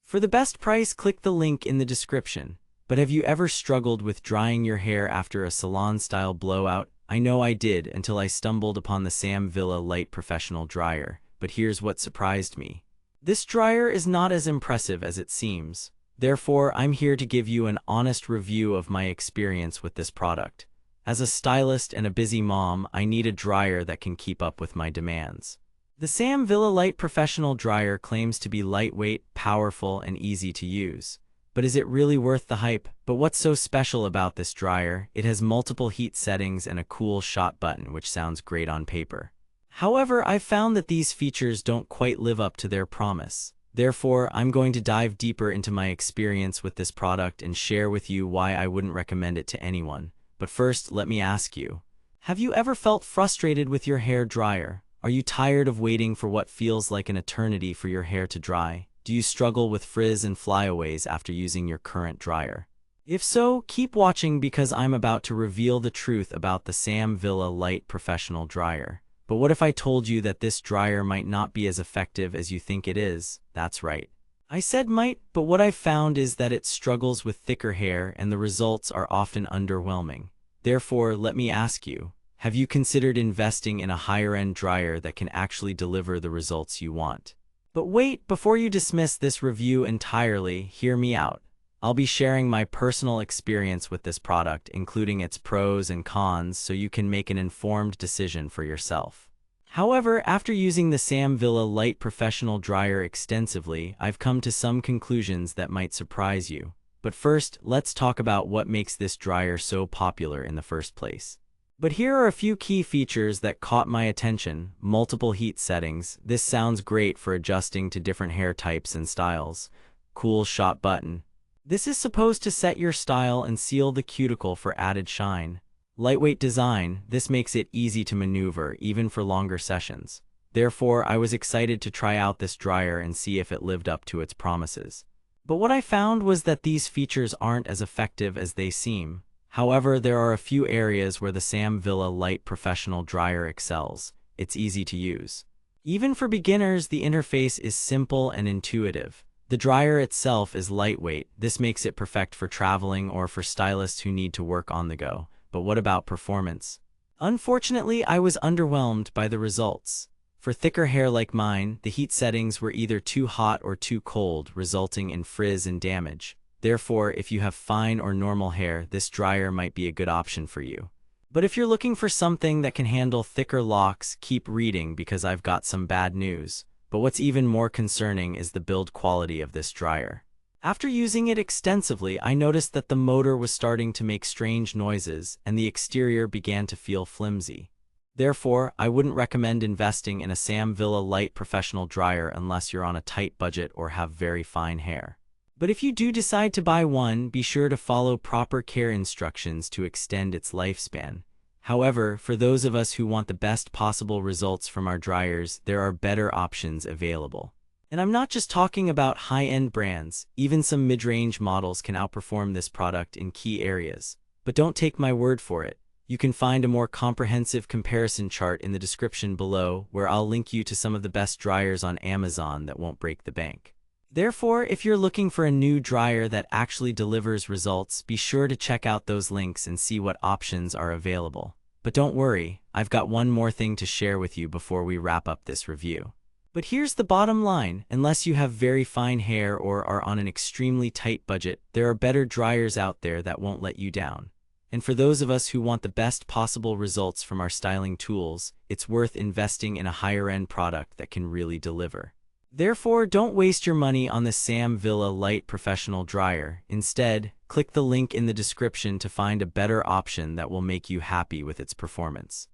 For the best price, click the link in the description. But have you ever struggled with drying your hair after a salon-style blowout? I know I did until I stumbled upon the Sam Villa Light Professional Dryer, but here's what surprised me. This dryer is not as impressive as it seems. Therefore, I'm here to give you an honest review of my experience with this product. As a stylist and a busy mom, I need a dryer that can keep up with my demands. The Sam Villa Light Professional Dryer claims to be lightweight, powerful, and easy to use. But is it really worth the hype? But what's so special about this dryer? It has multiple heat settings and a cool shot button, which sounds great on paper. However, I've found that these features don't quite live up to their promise. Therefore, I'm going to dive deeper into my experience with this product and share with you why I wouldn't recommend it to anyone. But first, let me ask you, have you ever felt frustrated with your hair dryer? Are you tired of waiting for what feels like an eternity for your hair to dry? Do you struggle with frizz and flyaways after using your current dryer? If so, keep watching because I'm about to reveal the truth about the Sam Villa Light Professional Dryer. But what if I told you that this dryer might not be as effective as you think it is? That's right. I said might, but what I've found is that it struggles with thicker hair and the results are often underwhelming. Therefore, let me ask you, have you considered investing in a higher-end dryer that can actually deliver the results you want? But wait, before you dismiss this review entirely, hear me out. I'll be sharing my personal experience with this product, including its pros and cons, so you can make an informed decision for yourself. However, after using the Sam Villa Light Professional Dryer extensively, I've come to some conclusions that might surprise you. But first, let's talk about what makes this dryer so popular in the first place. But here are a few key features that caught my attention. Multiple heat settings. This sounds great for adjusting to different hair types and styles. Cool shot button. This is supposed to set your style and seal the cuticle for added shine. Lightweight design. This makes it easy to maneuver, even for longer sessions. Therefore, I was excited to try out this dryer and see if it lived up to its promises. But what I found was that these features aren't as effective as they seem. However, there are a few areas where the Sam Villa Light Professional Dryer excels. It's easy to use. Even for beginners, the interface is simple and intuitive. The dryer itself is lightweight. This makes it perfect for traveling or for stylists who need to work on the go. But what about performance? Unfortunately, I was underwhelmed by the results. For thicker hair like mine, the heat settings were either too hot or too cold, resulting in frizz and damage. Therefore, if you have fine or normal hair, this dryer might be a good option for you. But if you're looking for something that can handle thicker locks, keep reading because I've got some bad news. But what's even more concerning is the build quality of this dryer. After using it extensively, I noticed that the motor was starting to make strange noises and the exterior began to feel flimsy. Therefore, I wouldn't recommend investing in a Sam Villa Light Professional Dryer unless you're on a tight budget or have very fine hair. But if you do decide to buy one, be sure to follow proper care instructions to extend its lifespan. However, for those of us who want the best possible results from our dryers, there are better options available. And I'm not just talking about high-end brands. Even some mid-range models can outperform this product in key areas. But don't take my word for it. You can find a more comprehensive comparison chart in the description below, where I'll link you to some of the best dryers on Amazon that won't break the bank. Therefore, if you're looking for a new dryer that actually delivers results, be sure to check out those links and see what options are available. But don't worry, I've got one more thing to share with you before we wrap up this review. But here's the bottom line, unless you have very fine hair or are on an extremely tight budget, there are better dryers out there that won't let you down. And for those of us who want the best possible results from our styling tools, it's worth investing in a higher-end product that can really deliver. Therefore, don't waste your money on the Sam Villa Light Professional Dryer. Instead, click the link in the description to find a better option that will make you happy with its performance.